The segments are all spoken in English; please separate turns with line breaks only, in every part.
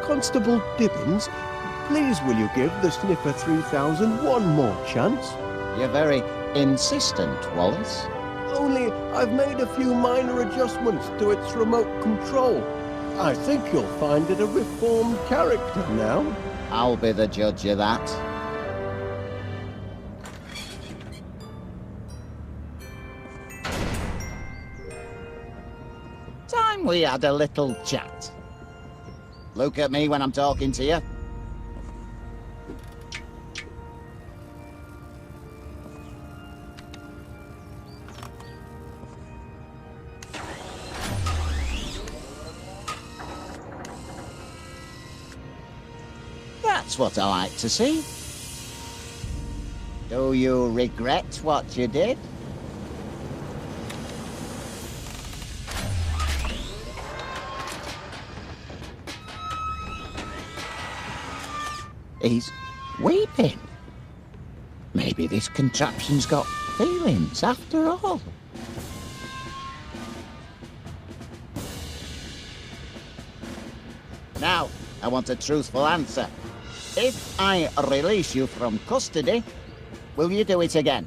Constable Dibbins, please will you give the Sniffer 3000 one more chance?
You're very insistent, Wallace.
Only I've made a few minor adjustments to its remote control. I think you'll find it a reformed character now.
I'll be the judge of that. Time we had a little chat. Look at me when I'm talking to you. That's what I like to see. Do you regret what you did? He's weeping. Maybe this contraption's got feelings after all. Now, I want a truthful answer. If I release you from custody, will you do it again?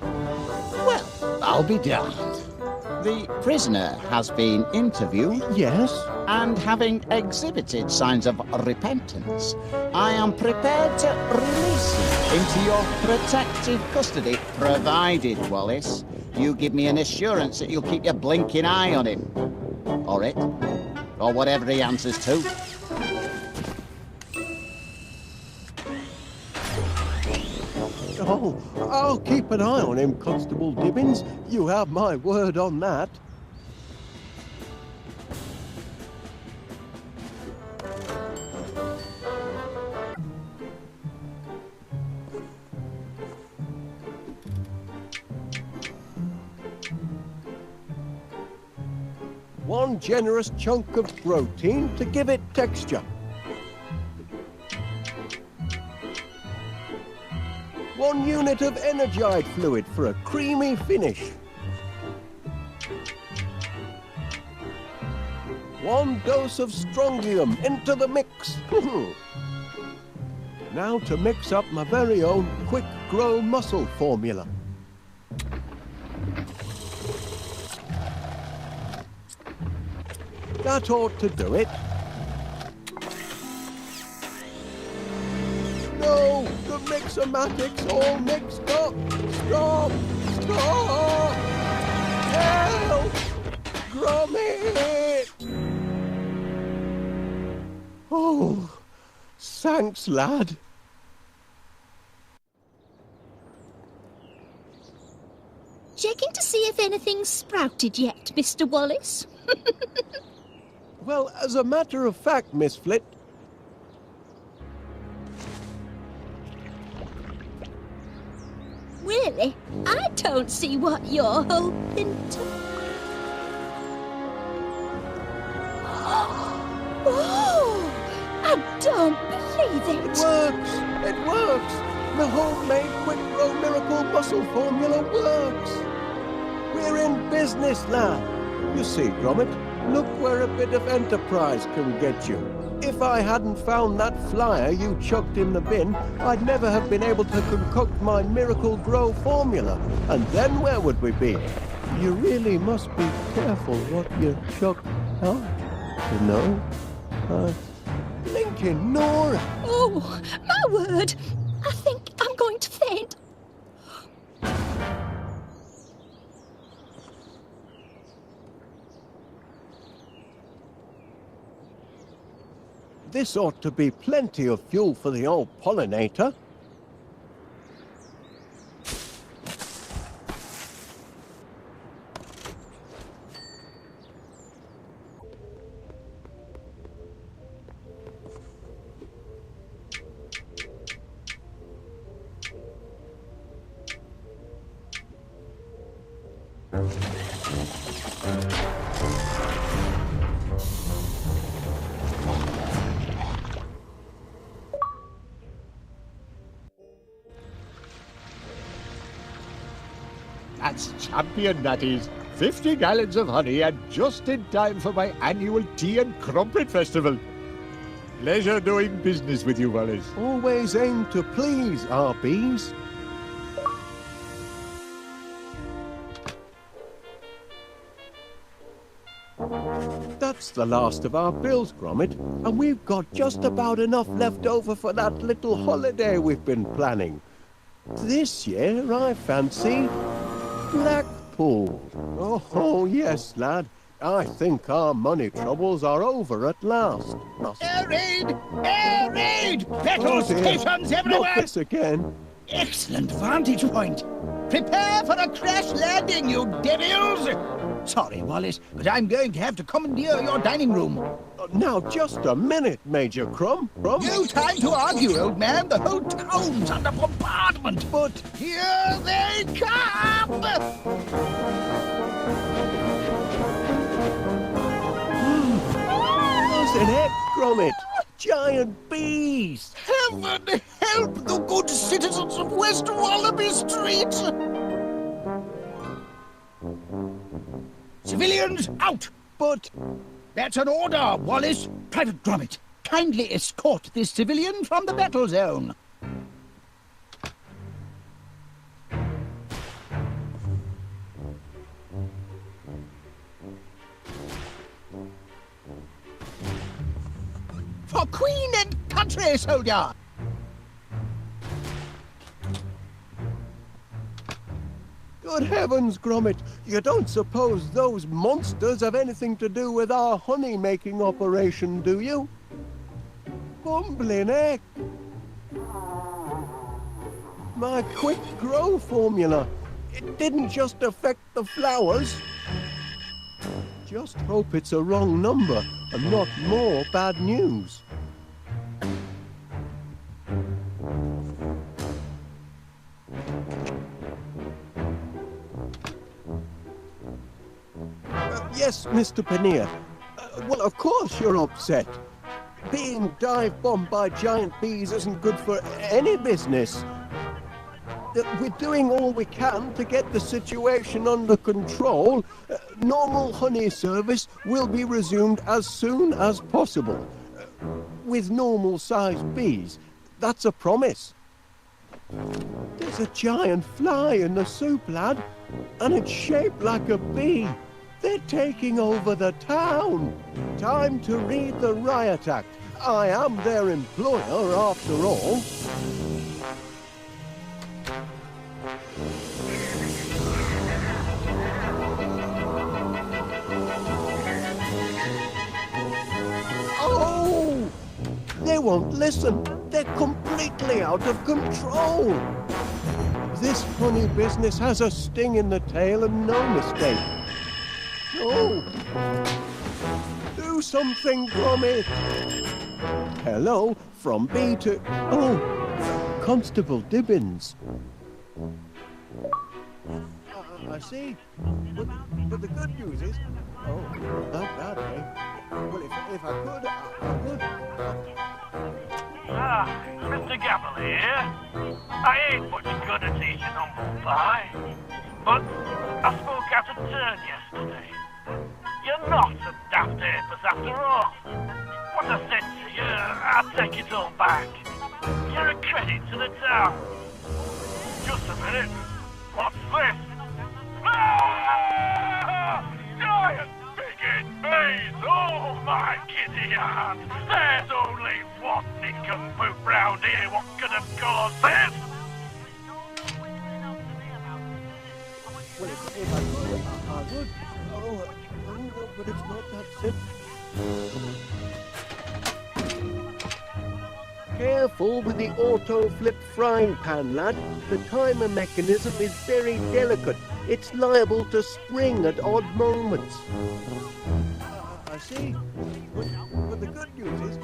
Well, I'll be damned. The prisoner has been interviewed.
Yes?
And having exhibited signs of repentance, I am prepared to release you into your protective custody, provided, Wallace, you give me an assurance that you'll keep your blinking eye on him. Or it. Or whatever he answers to.
Oh, I'll keep an eye on him, Constable Dibbins. You have my word on that. One generous chunk of protein to give it texture. One unit of energite fluid for a creamy finish. One dose of strongium into the mix. Now to mix up my very own quick grow muscle formula. That ought to do it. No, the mixomatic's all mixed up. Stop! Stop! Help! Gromit! Oh, thanks, lad.
Checking to see if anything's sprouted yet, Mr. Wallace.
Well, as a matter of fact, Miss Flit...
Really? I don't see what you're hoping to... Oh! I don't believe it!
It works! It works! The homemade Quick Grow Miracle Muscle Formula works! We're in business now! You see, Gromit, look where a bit of enterprise can get you. If I hadn't found that flyer you chucked in the bin, I'd never have been able to concoct my Miracle Grow formula. And then where would we be? You really must be careful what you chuck out, you know? Blinking Nora!
Oh, my word! I think I'm going to faint.
This ought to be plenty of fuel for the old pollinator.
That's champion, that is. 50 gallons of honey, and just in time for my annual tea and crumpet festival. Pleasure doing business with you, Wallace.
Always aim to please our bees. That's the last of our bills, Gromit, and we've got just about enough left over for that little holiday we've been planning. This year, I fancy Blackpool. Oh, yes, lad. I think our money troubles are over at last.
Air raid! Air raid! Petrol
Oh, dear.
stations everywhere!
Not this again.
Excellent vantage point. Prepare for a crash landing, you devils! Sorry, Wallace, but I'm going to have to commandeer your dining room.
Now, just a minute, Major Crumb.
No time to argue, old man. The whole town's under bombardment. But here they come!
What's an egg, Gromit? Giant bees!
Heaven help the good citizens of West Wallaby Street! Civilians, out!
But
That's an order, Wallace. Private Gromit, kindly escort this civilian from the battle zone. For Queen and country, soldier!
good heavens, Gromit, you don't suppose those monsters have anything to do with our honey-making operation, do you? Bumbling heck! My quick grow formula, it didn't just affect the flowers. Just hope it's a wrong number and not more bad news. Yes, Mr. Paneer. Well, of course you're upset. Being dive-bombed by giant bees isn't good for any business. We're doing all we can to get the situation under control. Normal honey service will be resumed as soon as possible. With normal-sized bees. That's a promise. There's a giant fly in the soup, lad, and it's shaped like a bee. They're taking over the town. Time to read the Riot Act. I am their employer, after all. Oh! They won't listen. They're completely out of control. This honey business has a sting in the tail and no mistake. Oh! Do something, Gromit! Hello, from B to... Oh, Constable Dibbins. I see. But the good news is... Oh, not bad, eh? Well, if I could, I would.
Mr. Gabble here. I ain't much good at eating humble pie, but I spoke out of turn yesterday. You're not a daft apers after all. What I said to you, I'll take it all back. You're a credit to the town. Just a minute. What's this? Ah! Giant bigot bees! Oh my kitty heart! There's only one nincompoop round here what could have caused this!
Well, if I could, I would. Oh, but it's not that simple. Careful with the auto-flip frying pan, lad. The timer mechanism is very delicate. It's liable to spring at odd moments. I see. But the good news is...